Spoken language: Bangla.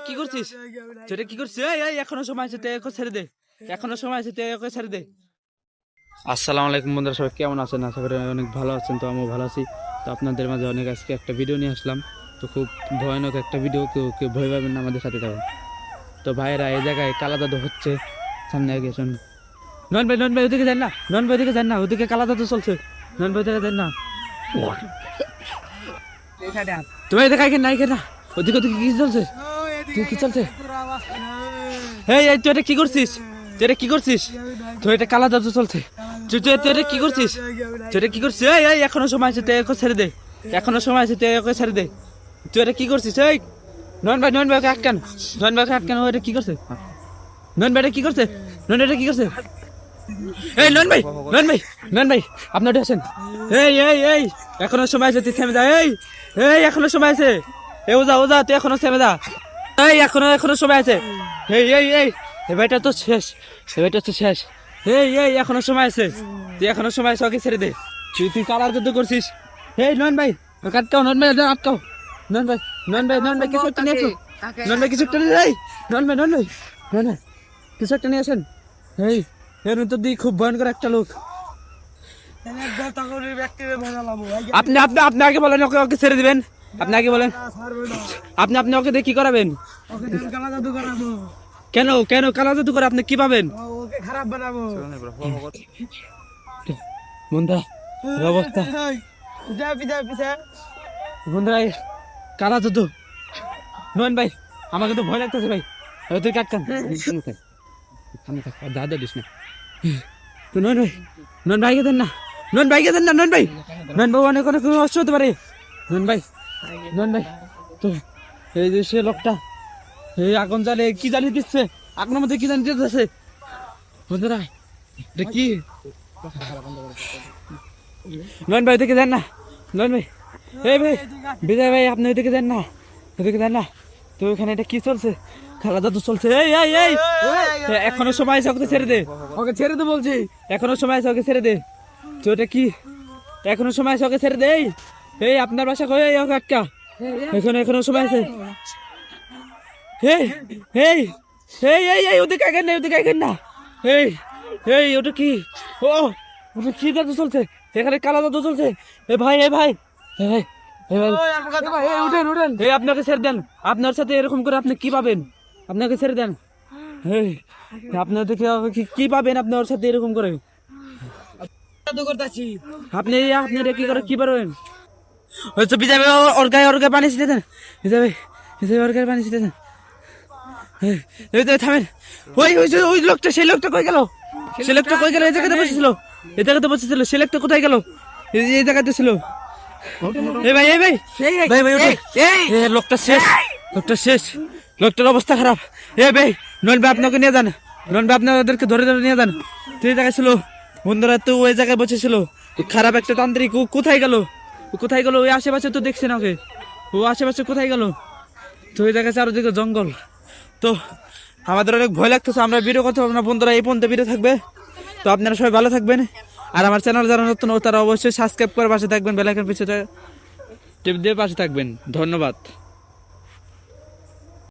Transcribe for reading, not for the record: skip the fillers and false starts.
কি করছিস? তুই কি করছিস? এই এখনো সময় আছে, তুই একে ছেড়ে দে। এখনো সময় আছে, তুই একে ছেড়ে দে। আসসালামু আলাইকুম বন্ধুরা, সবাই কেমন আছেন? আশা করি অনেক ভালো আছেন। তো আমিও ভালো আছি। তো আপনাদের মাঝে অনেক আজকে একটা ভিডিও নিয়ে আসলাম। তো খুব ভয়ানক একটা ভিডিও, কেউ ভয় পাবেন না, আমাদের সাথে থাকুন। তো ভাইয়েরা এই জায়গায় কালা জাদু হচ্ছে, সামনে আগে শুন। নন ভাই ওদিকে যান না, নন ভাই ওদিকে যান না, ওদিকে কালা জাদু চলছে। নন ভাই ওদিকে যান না, তুমি এদিকে আগে নাই কেনা, ওদিকে ওদিকে কি চলছে? কি চলছে? এই তুই এটা কি করছিস? তুই এটা কি করছিস? তুই এটা কালা জাদু চলছে। তুই এটা কি করছিস? তুই এটা কি করছিস? এই এখনো সময় আছে, তুই একে ছেড়ে দে। এখনো সময় আছে, তুই একে ছেড়ে দে। তুই এটা কি করছিস? এই নন ভাই ওকে আটকান, নন ভাই আটকান। ও এটা কি করছে? নন ভাই এটা কি করছে? নন এটা কি করছে? এই নন ভাই আপনি ওটা আছেন? এই এখনো সময় আছে, তুই থেমে যা। এই এখনো সময় আছে। ওজা তুই এখনো থেমে যা। এই এখনো সময় আছে। এই ভাইটা তো শেষ, ভাইটা তো শেষ। এই এখনো সময় আছে, তুই এখনো সময় আছে, ওকে ছেড়ে দে। তুই কালার যুদ্ধ করছিস। এই নন ভাই আটকাও, নন ভাই আটকাও। নন ভাই কিছু একটা নিয়ে আসো। নন ভাই কিছু একটা নিয়ে যাই। নন ভাই কিছু একটা নিয়ে আসেন। এই এর তো দি খুব ভয়ঙ্কর একটা লোক। আপনি আগে বলেন, ওকে ছেড়ে দিবেন। আপনি আগে বলেন, আপনি ওকে দিয়ে কি করাবেন? কেন কালা জাদু করে আপনি কি পাবেন? বন্ধুরা অবস্থা, বন্ধুরা কালা জাদু। নন ভাই আমাকে তো ভয় লাগতেছে ভাই, তুই কাটকান দাদা দিস না। তো নন ভাইকে দেন না, নন ভাই অনেক কষ্ট হতে পারে। নন ভাই তো এই যে সে লোকটা, এই আগুন জ্বালে কি জানি দিচ্ছে, আগুনের মধ্যে কি জানি দিতেছে। বন্ধুরা এটা কি? নন ভাই ওদিকে দেন না, নন ভাই। এই ভাই বিজয় ভাই আপনি ওইদিকে দেন না, তো ওখানে এটা কি চলছে? খেলা জাদু চলছে। এই এখনো সময় আছে, ওকে ছেড়ে দে। ওকে ছেড়ে দে বলছি, এখনো সময় আছে, ওকে ছেড়ে দে। তো এটা কি? এখনো সময় আছে, ওকে ছেড়ে দে। এই আপনার বাসা কই? ওকে আটকা, এখনো সময় আছে। এই ওদিকে আগেন না। এই ওটা কি? ওটা কি জাদু চলছে? এখানে কালা জাদু চলছে। ভাই উঠেন। আপনাকে ছেড়ে দেন। আপনার সাথে এরকম করে আপনি কি পাবেন? আপনাকে ছেড়ে দেন। আপনার দেখে কি পাবেন আপনি ওর সাথে এরকম করে? আপনি কি করে কি পারবেন? বিজয় ভাই ওর গায়ে পানি ছিটে দেন। বিজয় ভাই ওর গায়ে পানি ছিটে দেন। থামেন। ওই লোকটা, সেই লোকটা কই গেল? এই জায়গাতে বসেছিল। সেই লোকটা কোথায় গেল? এই জায়গাতে ছিল। ভাই লোকটা শেষ। লোকটার অবস্থা খারাপ। ভাই নন ভাই আপনাকে নিয়ে যান, আপনাদেরকে ধরে নিয়ে যান। তুই জায়গায় ছিল বন্ধুরা, তো ওই জায়গায় বসেছিল। খারাপ একটা তান্ত্রিক। কোথায় গেল? ওই আশেপাশে তো দেখছি না ওকে। ও আশেপাশে কোথায় গেল? তো ওই জায়গায় চারদিকে জঙ্গল। তো আমাদের অনেক ভয় লাগতেছে। আমরা ভিডিও করতে পারবো না বন্ধুরা, এই পর্যন্ত ভিডিও থাকবে। তো আপনারা সবাই ভালো থাকবেন। আর আমার চ্যানেল যারা নতুন, তারা অবশ্যই সাবস্ক্রাইব করে পাশে থাকবেন, বেল আইকন পিছনে টিপ দিয়ে পাশে থাকবেন। ধন্যবাদ।